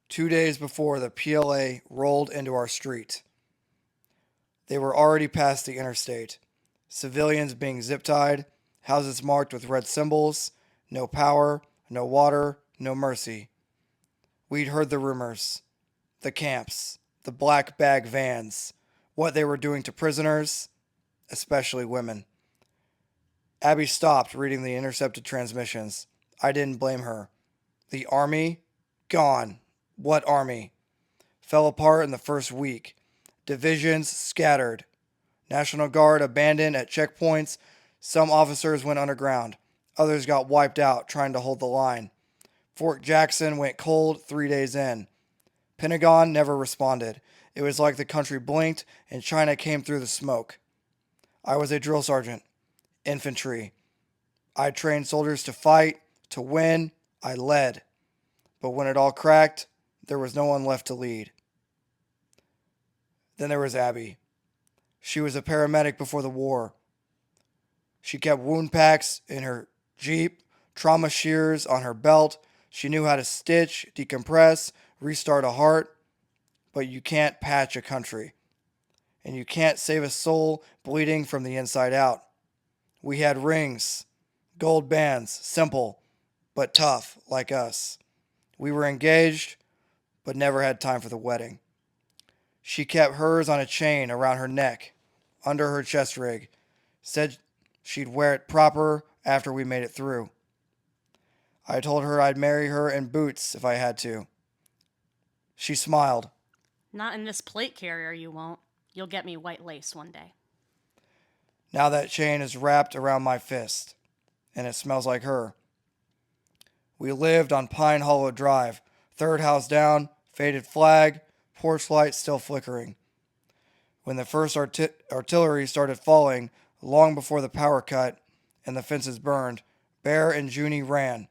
2 days before the PLA rolled into our street. They were already past the interstate. Civilians being zip tied, houses marked with red symbols, no power, no water, no mercy. We'd heard the rumors, the camps, the black bag vans, what they were doing to prisoners, especially women. Abby stopped reading the intercepted transmissions. I didn't blame her. The army? Gone. What army? Fell apart in the first week. Divisions scattered. National Guard abandoned at checkpoints. Some officers went underground. Others got wiped out trying to hold the line. Fort Jackson went cold 3 days in. Pentagon never responded. It was like the country blinked and China came through the smoke. I was a drill sergeant. Infantry. I trained soldiers to fight, to win. I led. But when it all cracked, there was no one left to lead. Then there was Abby. She was a paramedic before the war. She kept wound packs in her Jeep, trauma shears on her belt. She knew how to stitch, decompress, restart a heart. But you can't patch a country. And you can't save a soul bleeding from the inside out. We had rings, gold bands, simple, but tough, like us. We were engaged, but never had time for the wedding. She kept hers on a chain around her neck, under her chest rig. Said she'd wear it proper after we made it through. I told her I'd marry her in boots if I had to. She smiled. Not in this plate carrier, you won't. You'll get me white lace one day. Now that chain is wrapped around my fist, and it smells like her. We lived on Pine Hollow Drive, third house down, faded flag, porch light still flickering. When the first artillery started falling, long before the power cut and the fences burned, Bear and Junie ran.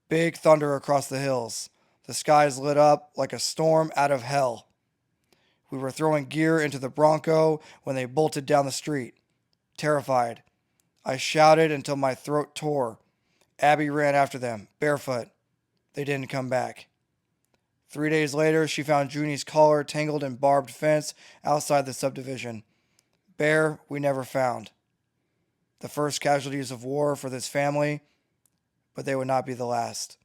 Big thunder across the hills. The skies lit up like a storm out of hell. We were throwing gear into the Bronco when they bolted down the street. Terrified, I shouted until my throat tore. Abby ran after them, barefoot. They didn't come back. 3 days later, she found Junie's collar tangled in barbed fence outside the subdivision. Bear, we never found. The first casualties of war for this family, but they would not be the last.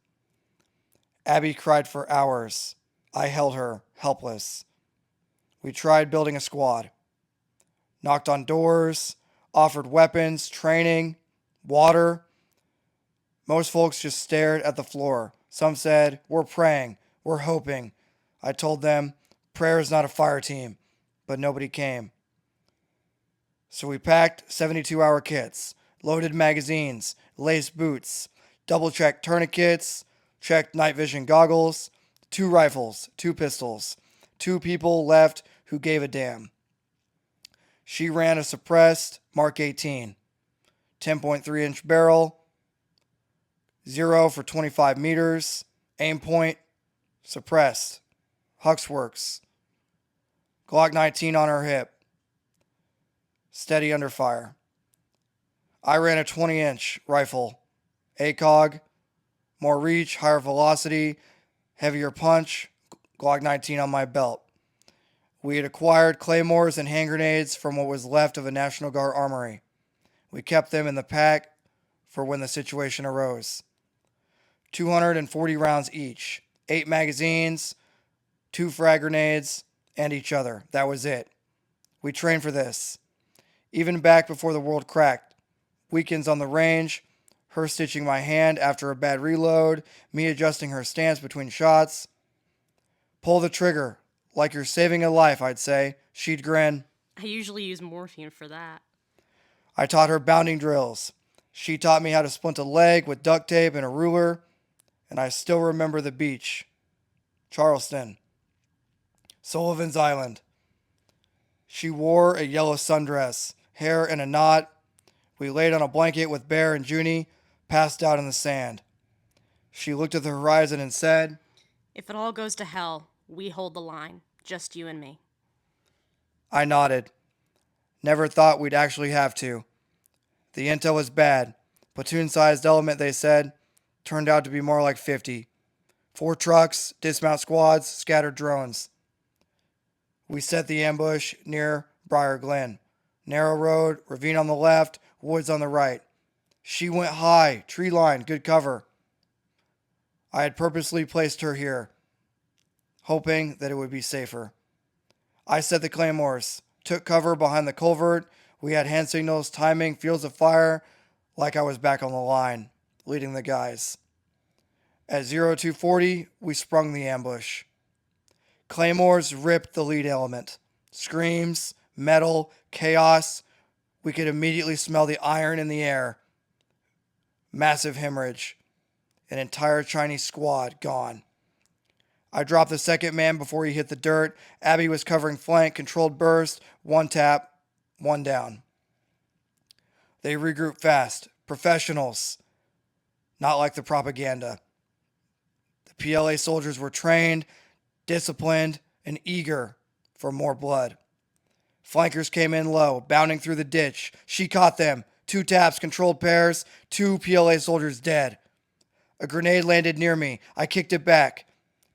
Abby cried for hours. I held her, helpless. We tried building a squad. Knocked on doors, offered weapons, training, water. Most folks just stared at the floor. Some said, we're praying, we're hoping. I told them, prayer is not a fire team, but nobody came. So we packed 72-hour kits, loaded magazines, laced boots, double-checked tourniquets, checked night vision goggles, 2 rifles, 2 pistols, 2 people left who gave a damn. She ran a suppressed Mark 18, 10.3-inch barrel, 0 for 25 meters, aim point, suppressed, Huxworks, Glock 19 on her hip, steady under fire. I ran a 20-inch rifle, ACOG, more reach, higher velocity, heavier punch, Glock 19 on my belt. We had acquired claymores and hand grenades from what was left of a National Guard armory. We kept them in the pack for when the situation arose. 240 rounds each, 8 magazines, 2 frag grenades, and each other. That was it. We trained for this. Even back before the world cracked. Weekends on the range, her stitching my hand after a bad reload, me adjusting her stance between shots. Pull the trigger, like you're saving a life, I'd say. She'd grin. I usually use morphine for that. I taught her bounding drills. She taught me how to splint a leg with duct tape and a ruler, and I still remember the beach. Charleston. Sullivan's Island. She wore a yellow sundress, hair in a knot. We laid on a blanket with Bear and Junie, passed out in the sand. She looked at the horizon and said, If it all goes to hell, we hold the line. Just you and me. I nodded. Never thought we'd actually have to. The intel was bad. Platoon-sized element, they said, turned out to be more like 50. 4 trucks, dismount squads, scattered drones. We set the ambush near Briar Glen. Narrow road, ravine on the left, woods on the right. She went high, tree line, good cover. I had purposely placed her here, hoping that it would be safer. I set the claymores, took cover behind the culvert. We had hand signals, timing, fields of fire, like I was back on the line, leading the guys. At 0240, we sprung the ambush. Claymores ripped the lead element. Screams, metal, chaos. We could immediately smell the iron in the air. Massive hemorrhage. An entire Chinese squad gone. I dropped the second man before he hit the dirt. Abby was covering flank, controlled burst, 1 tap, 1 down. They regrouped fast. Professionals. Not like the propaganda. The PLA soldiers were trained, disciplined, and eager for more blood. Flankers came in low, bounding through the ditch. She caught them. 2 taps, controlled pairs, 2 PLA soldiers dead. A grenade landed near me. I kicked it back.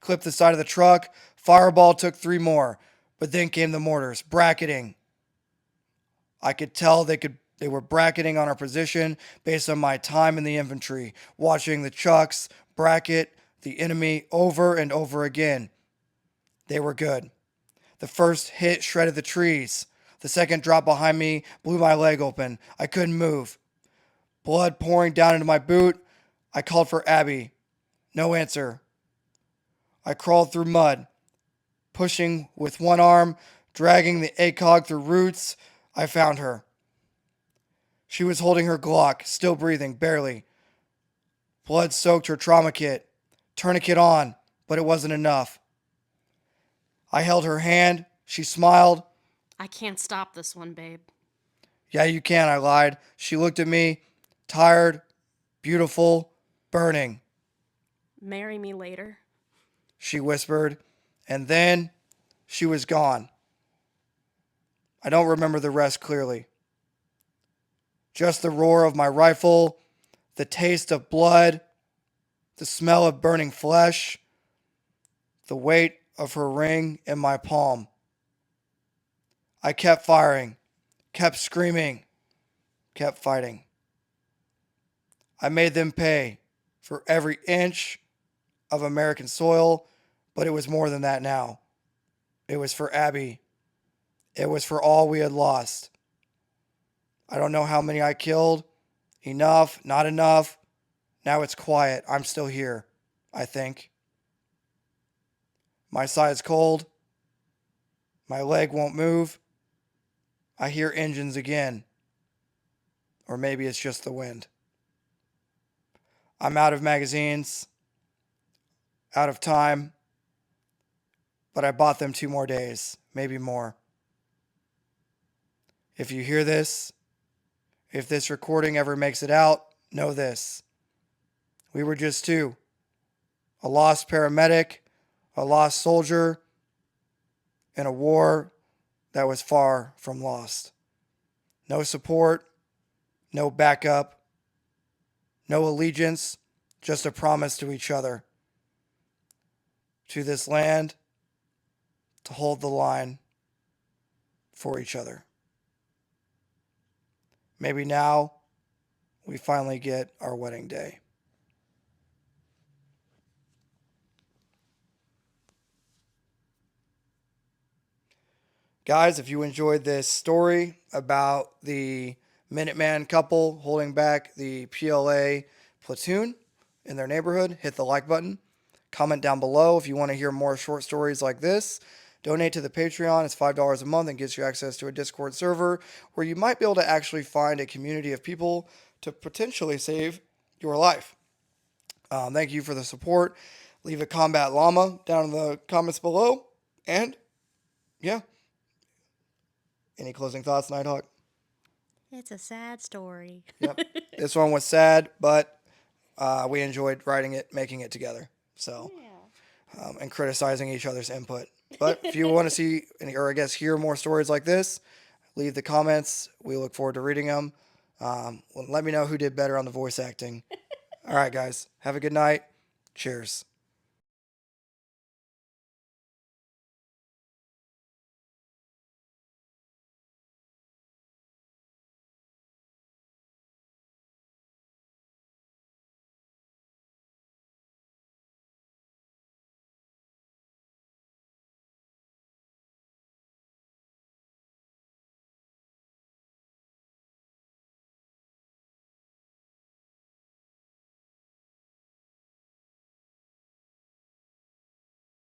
Clipped the side of the truck. Fireball took 3 more. But then came the mortars, bracketing. I could tell they were bracketing on our position based on my time in the infantry, watching the chucks bracket the enemy over and over again. They were good. The first hit shredded the trees. The second drop behind me blew my leg open. I couldn't move. Blood pouring down into my boot. I called for Abby. No answer. I crawled through mud, pushing with 1 arm, dragging the ACOG through roots. I found her. She was holding her Glock, still breathing, barely. Blood soaked her trauma kit. Tourniquet on, but it wasn't enough. I held her hand. She smiled. I can't stop this one, babe. Yeah, you can, I lied. She looked at me, tired, beautiful, burning. Marry me later. She whispered, and then she was gone. I don't remember the rest clearly. Just the roar of my rifle, the taste of blood, the smell of burning flesh, the weight of her ring in my palm. I kept firing, kept screaming, kept fighting. I made them pay for every inch of American soil, but it was more than that now. It was for Abby. It was for all we had lost. I don't know how many I killed. Enough, not enough. Now it's quiet. I'm still here, I think. My side's cold. My leg won't move. I hear engines again. Or maybe it's just the wind. I'm out of magazines. Out of time. But I bought them 2 more days. Maybe more. If you hear this, if this recording ever makes it out, know this. We were just 2. A lost paramedic, a lost soldier, in a war that was far from lost. No support, no backup, no allegiance, just a promise to each other. To this land, to hold the line for each other. Maybe now we finally get our wedding day. Guys, if you enjoyed this story about the Minuteman couple holding back the PLA platoon in their neighborhood, hit the like button. Comment down below if you want to hear more short stories like this. Donate to the Patreon. It's $5 a month and gets you access to a Discord server where you might be able to actually find a community of people to potentially save your life. Thank you for the support. Leave a combat llama down in the comments below. And, yeah. Any closing thoughts, Nighthawk? It's a sad story. Yep. This one was sad, but we enjoyed writing it, making it together. So, and criticizing each other's input. But if you want to see, or I guess hear more stories like this, leave the comments. We look forward to reading them. Let me know who did better on the voice acting. All right, guys. Have a good night. Cheers.